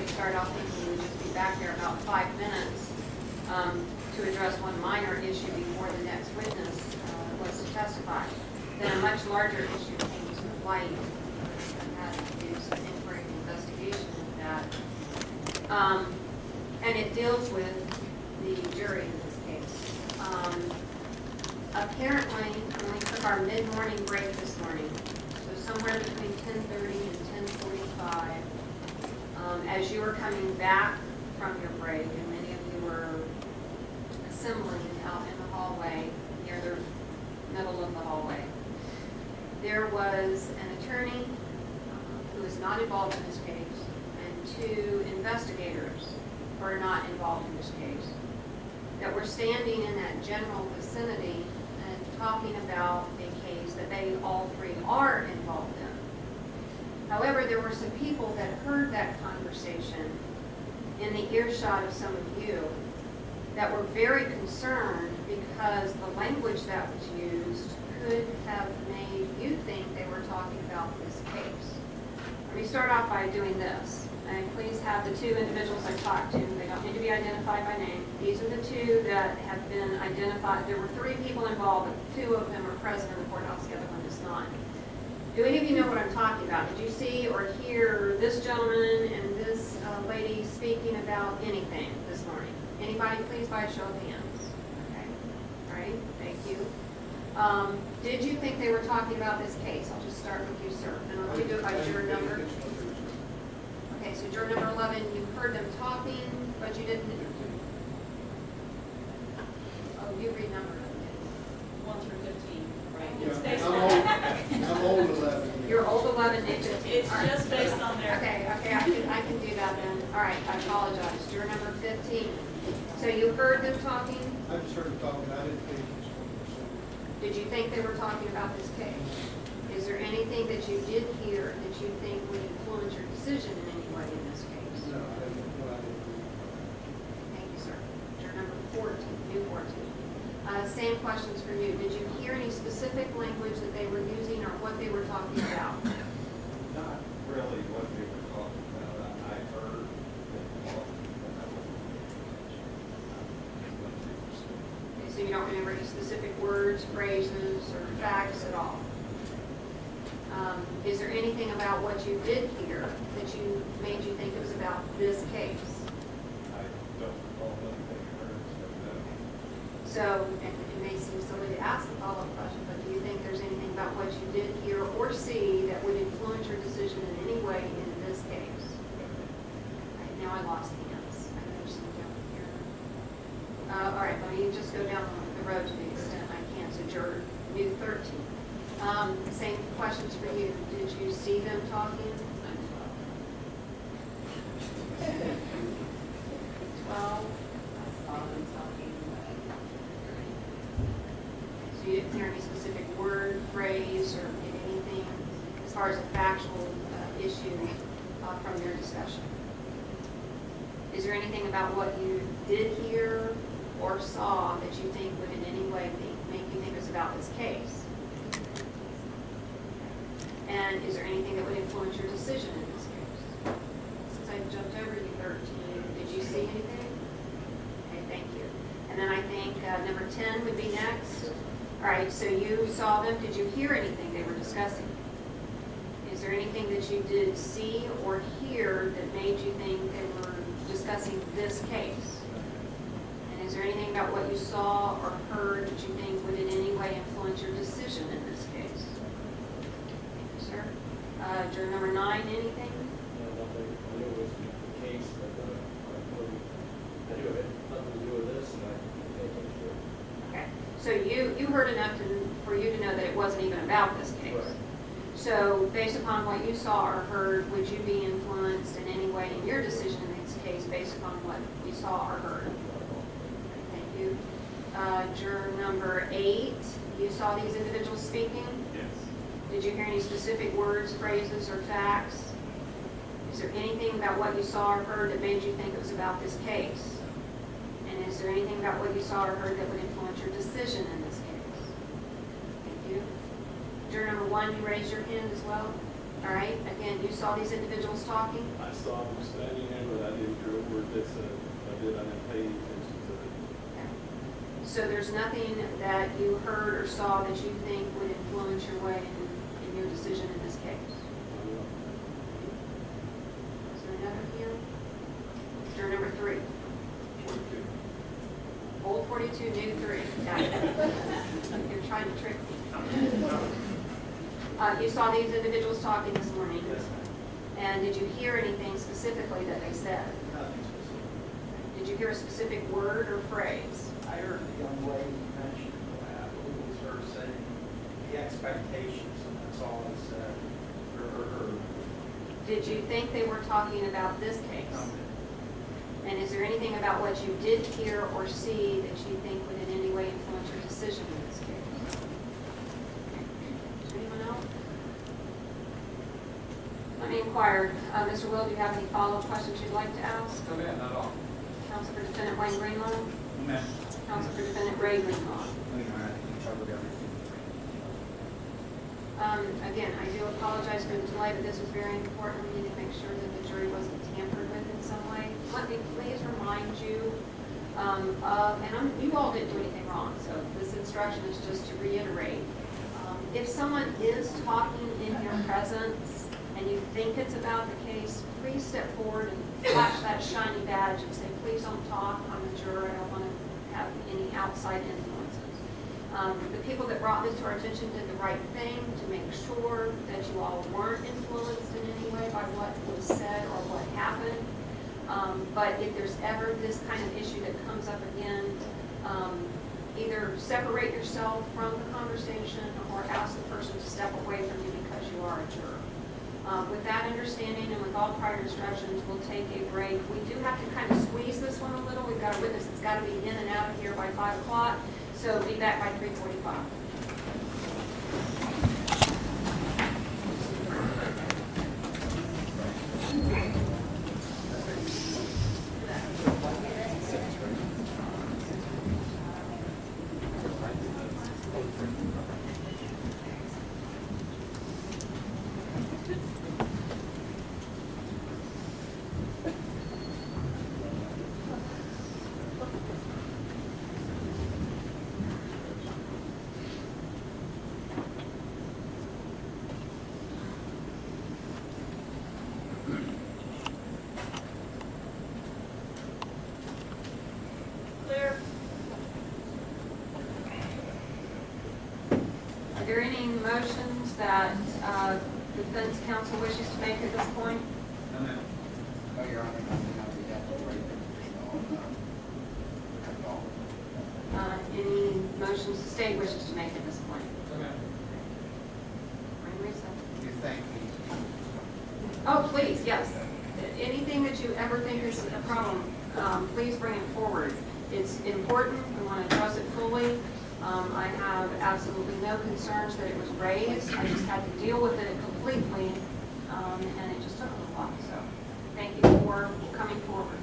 started off thinking he would just be back there about 5 minutes to address one minor issue before the next witness was to testify. Then a much larger issue came to light. I had to do some inquiry and investigation into that. And it deals with the jury in this case. Apparently, when we took our mid-morning break this morning, so somewhere between 10:30 and 10:45, as you were coming back from your break, and many of you were assembling out in the hallway, near the middle of the hallway, there was an attorney who was not involved in this case, and 2 investigators who are not involved in this case, that were standing in that general vicinity and talking about a case that they all 3 are involved in. However, there were some people that heard that conversation in the earshot of some of you that were very concerned because the language that was used could have made you think they were talking about this case. Let me start off by doing this. And please have the 2 individuals I talked to. They don't need to be identified by name. These are the 2 that have been identified. There were 3 people involved, but 2 of them are present in the courthouse, the other one is not. Do any of you know what I'm talking about? Did you see or hear this gentleman and this lady speaking about anything this morning? Anybody, please, by a show of hands. Okay. All right. Thank you. Did you think they were talking about this case? I'll just start with you, sir. And let me do it by juror number. Okay, so juror number 11, you heard them talking, but you didn't. Oh, you renumbered them. 1 through 15, right? Yeah, It's based on. I'm old 11. You're old 11, and 15. It's All right. just based on their. Okay, I can do that then. All right, I apologize. Juror number 15. So you heard them talking? I just heard them talking, I didn't think it was what Did you think they were talking about this case? Is there anything that you did hear that you think would influence your decision in any way in this case? they said. No, I didn't know, I didn't. Thank you, sir. Juror number 14, new 14. Same questions for you. Did you hear any specific language that they were using or what they were talking about? Not really what they were talking about. I heard them talking, but I wasn't paying attention what they were saying. Okay, so you don't remember any specific words, phrases, or facts at all? Is there anything about what you did hear that made you think it was about this case? I don't recall anything I heard, so no. So, and it may seem silly to ask the follow-up question, but do you think there's anything about what you did hear or see that would influence your decision in any way in this case? Right, now I lost hands. I know there's some down here. All right, let me just go down the road to the extent I can. So juror new 13. Same questions for you. Did you see them talking? 12. I saw them talking. So you didn't hear any specific word, phrase, or anything as far as a factual issue from their discussion? Is there anything about what you did hear or saw that you think would in any way make you think it's about this case? And is there anything that would influence your decision in this case? Since I jumped over you 13, did you see anything? Okay, thank you. And then I think number 10 would be next. All right, so you saw them. Did you hear anything they were discussing? Is there anything that you did see or hear that made you think they were discussing this case? And is there anything about what you saw or heard that you think would in any way influence your decision in this case? Thank you, sir. Juror number 9, anything? No, nothing. I knew it was the case, but I knew it had nothing to do with this, and I didn't pay attention to it. Okay. So you heard enough for you to know that it wasn't even about this case. Right. So based upon what you saw or heard, would you be influenced in any way in your decision in this case based upon what you saw or heard? Thank you. Juror number 8, you saw these individuals speaking? Yes. Did you hear any specific words, phrases, or facts? Is there anything about what you saw or heard that made you think it was about this case? And is there anything about what you saw or heard that would influence your decision in this case? Thank you. Juror number 1, you raised your hand as well? All right, again, you saw these individuals talking? I saw them standing there, but I didn't hear a word they said. I didn't pay any attention to it. So there's nothing that you heard or saw that you think would influence your way in your decision in this case? Is there another here? Juror number 3. Old 42, new 3. Got it. You're trying to trick me. You saw these individuals talking this morning? Yes, ma'am. And did you hear anything specifically that they said? Nothing specific. Did you hear a specific word or phrase? I heard the young lady mention, I believe it was her saying, the expectations, and that's all I said. Or Did you think they were talking about this case? And is there anything about what you did hear or see that you think would in any way influence your decision in this case? Is there anyone else? Let me inquire. Mr. Will, do you have any follow-up questions you'd like to ask? No, ma'am, not all. Counsel for Defendant Wayne Greenlaw? Ma'am. Counsel for Defendant Ray Greenlaw? I think you covered everything. Again, I do apologize for the delay, but this was very important. We need to make sure that the jury wasn't tampered with in some way. Let me please remind you, you all didn't do anything wrong, so this instruction is just to reiterate. If someone is talking in your presence and you think it's about the case, please step forward and flash that shiny badge and say, please don't talk, I'm a juror, I don't want to have any outside influences. The people that brought this to our attention did the right thing to make sure that you all weren't influenced in any way by what was said or what happened. But if there's ever this kind of issue that comes up again, either separate yourself from the conversation or ask the person to step away from you because you are a juror. With that understanding and with all prior instructions, we'll take a break. We do have to kind of squeeze this one a little. We've got a witness that's got to be in and out of here by 5 o'clock, so be back by 3:45. Clear. Are there any motions that defense counsel wishes to make at this point? No, ma'am. No, Your Honor, nothing else. We have to wait on Any motions the state wishes to make at this point? No, ma'am. Ring recess. You thank me. Oh, please, yes. Anything that you ever think is a problem, please bring it forward. It's important. We want to address it fully. I have absolutely no concerns that it was raised. I just had to deal with it completely, and it just took a little while. So thank you for coming forward.